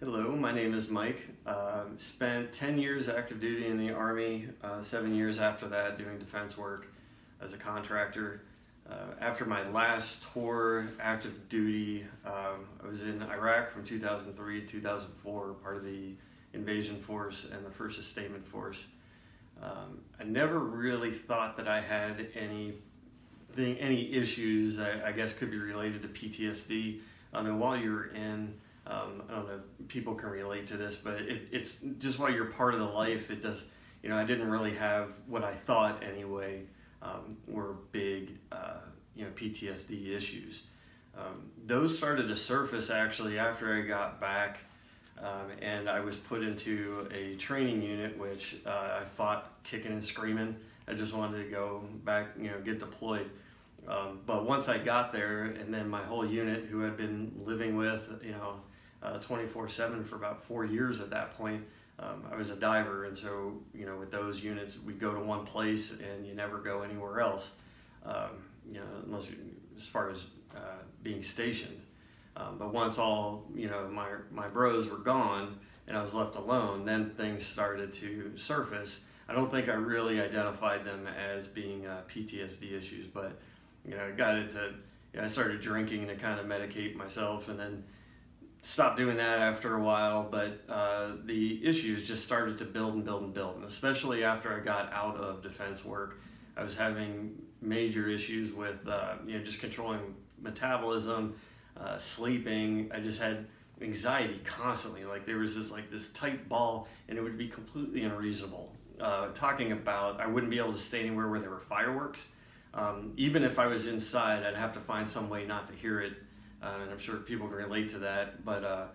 Hello, my name is Mike. Spent 10 years active duty in the Army, 7 years after that doing defense work as a contractor. After my last tour active duty, I was in Iraq from 2003 to 2004, part of the invasion force and the first sustainment force. I never really thought that I had any issues that I guess could be related to PTSD. I mean, while you're in, I don't know if people can relate to this, but it's just while you're part of the life, it does, I didn't really have what I thought anyway were big, PTSD issues. Those started to surface actually after I got back, and I was put into a training unit, which I fought kicking and screaming. I just wanted to go back, get deployed. But once I got there, and then my whole unit, who I'd been living with, 24/7 for about 4 years at that point, I was a diver, and so with those units, we go to one place and you never go anywhere else, unless as far as being stationed. But once all my bros were gone and I was left alone, then things started to surface. I don't think I really identified them as being PTSD issues, but I got into, I started drinking to kind of medicate myself, and then stopped doing that after a while. But the issues just started to build and build and build, and especially after I got out of defense work, I was having major issues with just controlling metabolism, sleeping. I just had anxiety constantly. Like there was this tight ball, and it would be completely unreasonable. Talking about, I wouldn't be able to stay anywhere where there were fireworks. Even if I was inside, I'd have to find some way not to hear it, and I'm sure people can relate to that. But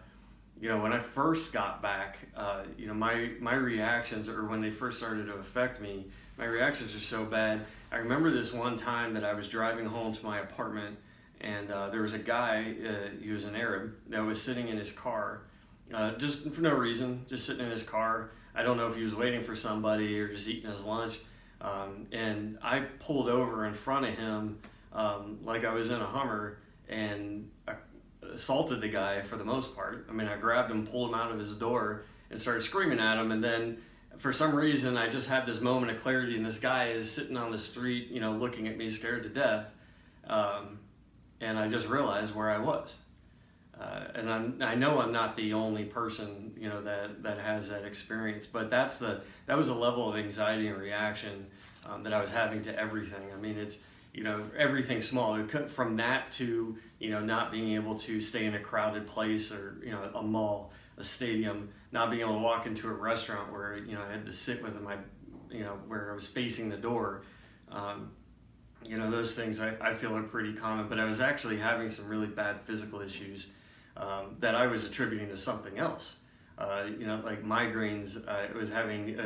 when I first got back, my reactions, or when they first started to affect me, my reactions are so bad. I remember this one time that I was driving home to my apartment, and there was a guy, he was an Arab, that was sitting in his car, just for no reason, just sitting in his car. I don't know if he was waiting for somebody or just eating his lunch. And I pulled over in front of him like I was in a Hummer, and I assaulted the guy for the most part. I mean, I grabbed him, pulled him out of his door, and started screaming at him. And then for some reason, I just had this moment of clarity, and this guy is sitting on the street, looking at me scared to death. And I just realized where I was. And I know I'm not the only person, that has that experience, but that was a level of anxiety and reaction that I was having to everything. I mean, it's, everything small. It could, from that to, not being able to stay in a crowded place, or, a mall, a stadium, not being able to walk into a restaurant where, I had to sit with my, where I was facing the door. Those things I feel are pretty common, but I was actually having some really bad physical issues that I was attributing to something else. Like migraines. I was having,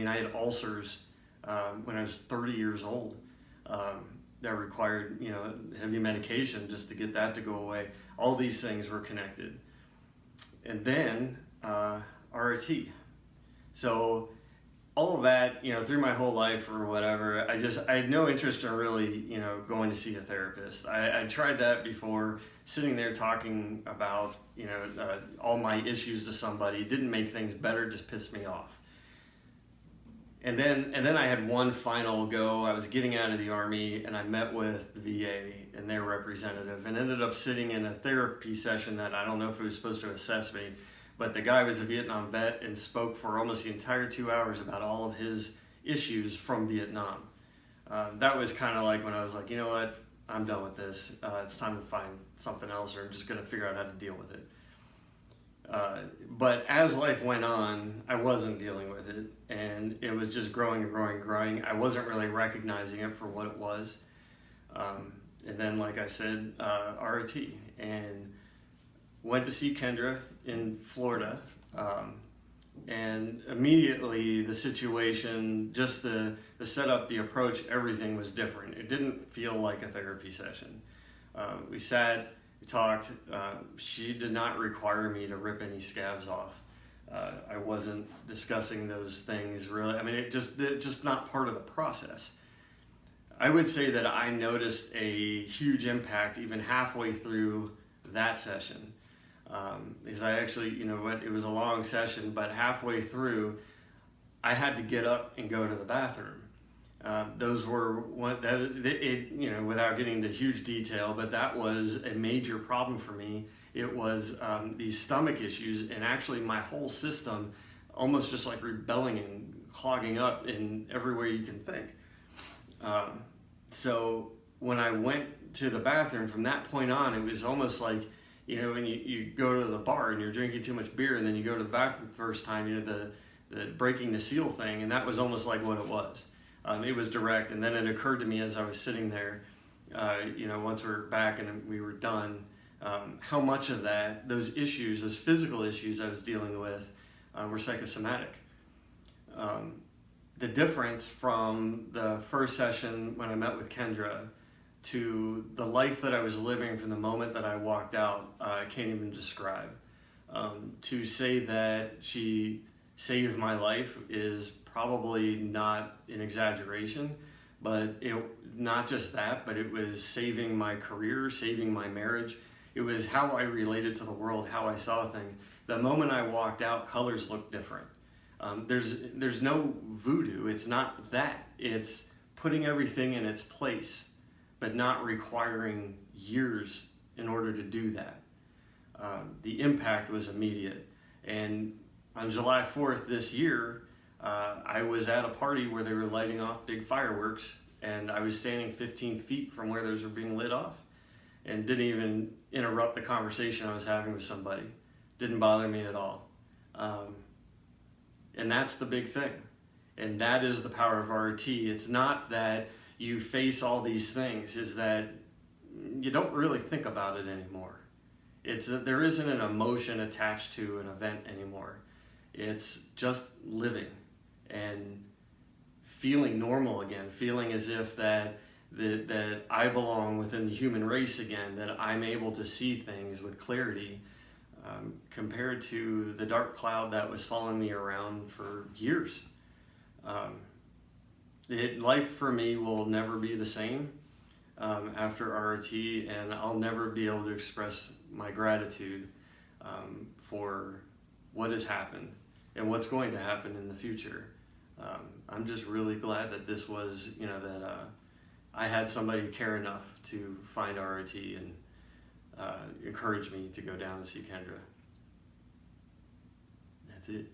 I had ulcers when I was 30 years old that required, heavy medication just to get that to go away. All these things were connected. And then RRT. So all of that, through my whole life or whatever, I had no interest in really, going to see a therapist. I tried that before. Sitting there talking about, all my issues to somebody didn't make things better, just pissed me off. And then I had one final go. I was getting out of the Army, and I met with the VA and their representative, and ended up sitting in a therapy session that I don't know if it was supposed to assess me, but the guy was a Vietnam vet and spoke for almost the entire 2 hours about all of his issues from Vietnam. That was kind of like when I was like, you know what, I'm done with this. It's time to find something else, or I'm just going to figure out how to deal with it. But as life went on, I wasn't dealing with it, and it was just growing and growing and growing. I wasn't really recognizing it for what it was. And then, like I said, RRT, and went to see Kendra in Florida, and immediately the situation, just the setup, the approach, everything was different. It didn't feel like a therapy session. We sat, we talked. She did not require me to rip any scabs off. I wasn't discussing those things really. I mean, it just not part of the process. I would say that I noticed a huge impact even halfway through that session. because I actually, it was a long session, but halfway through, I had to get up and go to the bathroom. Those were without getting into huge detail, but that was a major problem for me. It was these stomach issues, and actually my whole system almost just like rebelling and clogging up in every way you can think. So when I went to the bathroom, from that point on, it was almost like, when you go to the bar and you're drinking too much beer, and then you go to the bathroom the first time, the breaking the seal thing, and that was almost like what it was. It was direct, and then it occurred to me as I was sitting there, once we were back and we were done, how much of those issues, those physical issues I was dealing with, were psychosomatic. The difference from the first session when I met with Kendra to the life that I was living from the moment that I walked out, I can't even describe. To say that she saved my life is probably not an exaggeration, but not just that, but it was saving my career, saving my marriage. It was how I related to the world, how I saw things. The moment I walked out, colors looked different. There's no voodoo. It's not that. It's putting everything in its place, but not requiring years in order to do that. The impact was immediate. And on July 4th this year, I was at a party where they were lighting off big fireworks, and I was standing 15 feet from where those were being lit off, and didn't even interrupt the conversation I was having with somebody. Didn't bother me at all. And that's the big thing. And that is the power of RT. It's not that you face all these things, is that you don't really think about it anymore. It's that there isn't an emotion attached to an event anymore. It's just living and feeling normal again, feeling as if that I belong within the human race again, that I'm able to see things with clarity, compared to the dark cloud that was following me around for years. Life for me will never be the same after RRT, and I'll never be able to express my gratitude for what has happened and what's going to happen in the future. I'm just really glad that this was, that I had somebody care enough to find RRT and encourage me to go down and see Kendra. That's it.